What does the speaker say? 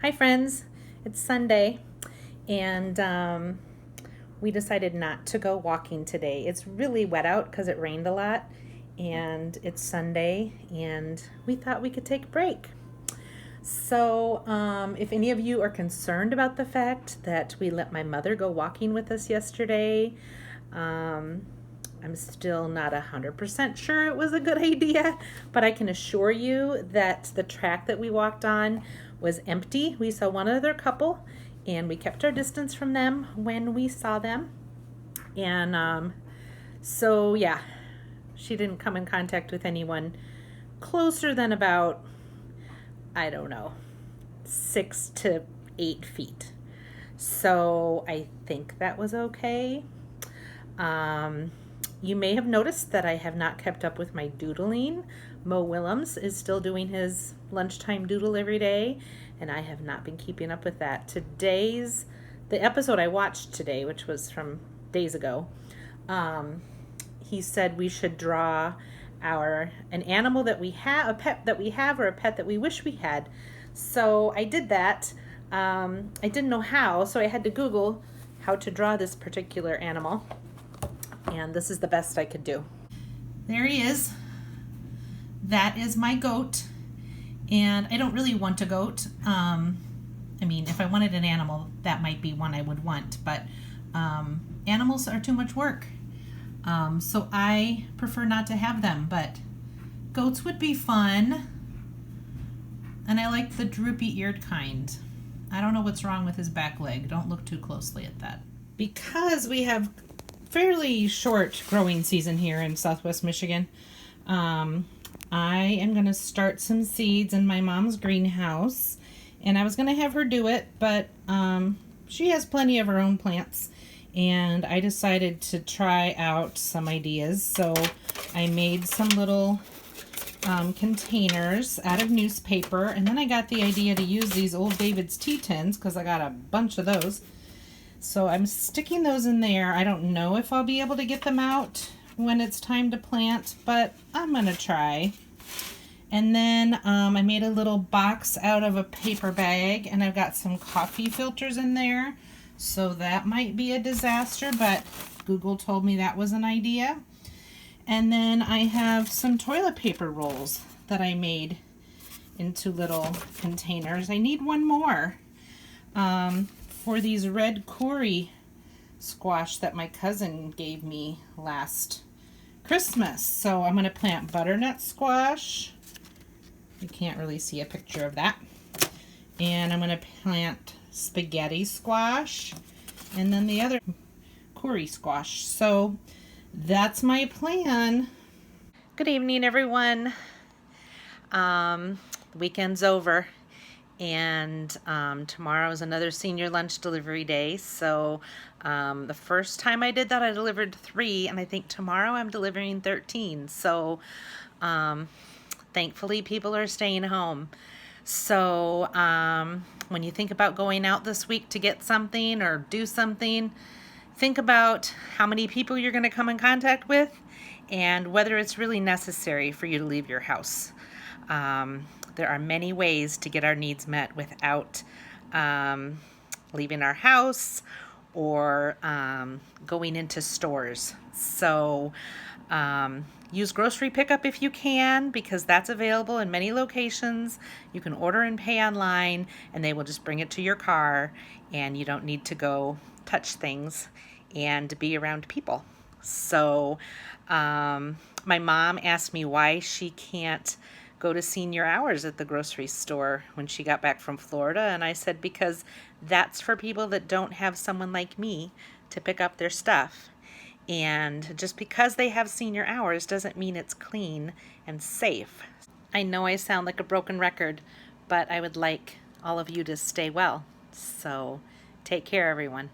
Hi friends, it's Sunday and we decided not to go walking today. It's really wet out because it rained a lot and it's Sunday and we thought we could take a break. So if any of you are concerned about the fact that we let my mother go walking with us yesterday, I'm still not 100% sure it was a good idea, but I can assure you that the track that we walked on was empty. We saw one other couple and we kept our distance from them when we saw them. And so, yeah, she didn't come in contact with anyone closer than about, I don't know, 6 to 8 feet. So I think that was okay. You may have noticed that I have not kept up with my doodling. Mo Willems is still doing his lunchtime doodle every day, and I have not been keeping up with that. The episode I watched today, which was from days ago, he said we should draw an animal that we have, a pet that we have, or a pet that we wish we had. So I did that. I didn't know how, so I had to Google how to draw this particular animal. And this is the best I could do. There he is. That is my goat. And I don't really want a goat. If I wanted an animal, that might be one I would want. But animals are too much work. So I prefer not to have them. But goats would be fun. And I like the droopy-eared kind. I don't know what's wrong with his back leg. Don't look too closely at that. Because we have fairly short growing season here in Southwest Michigan, I am going to start some seeds in my mom's greenhouse, and I was going to have her do it, but she has plenty of her own plants, and I decided to try out some ideas. So I made some little containers out of newspaper, and then I got the idea to use these old David's tea tins because I got a bunch of those. So I'm sticking those in there. I don't know if I'll be able to get them out when it's time to plant, but I'm going to try. And then I made a little box out of a paper bag, and I've got some coffee filters in there. So that might be a disaster, but Google told me that was an idea. And then I have some toilet paper rolls that I made into little containers. I need one more. For these red Cory squash that my cousin gave me last Christmas. So I'm going to plant butternut squash. You can't really see a picture of that. And I'm going to plant spaghetti squash. And then the other Cory squash. So that's my plan. Good evening, everyone. The weekend's over. And tomorrow is another senior lunch delivery day. So the first time I did that, I delivered 3, and I think tomorrow I'm delivering 13. So thankfully people are staying home. So when you think about going out this week to get something or do something, think about how many people you're going to come in contact with and whether it's really necessary for you to leave your house. There are many ways to get our needs met without leaving our house or going into stores. So use grocery pickup if you can, because that's available in many locations. You can order and pay online, and they will just bring it to your car, and you don't need to go touch things and be around people. So my mom asked me why she can't go to senior hours at the grocery store when she got back from Florida, and I said because that's for people that don't have someone like me to pick up their stuff. And just because they have senior hours doesn't mean it's clean and safe. I know I sound like a broken record, but I would like all of you to stay well. So take care, everyone.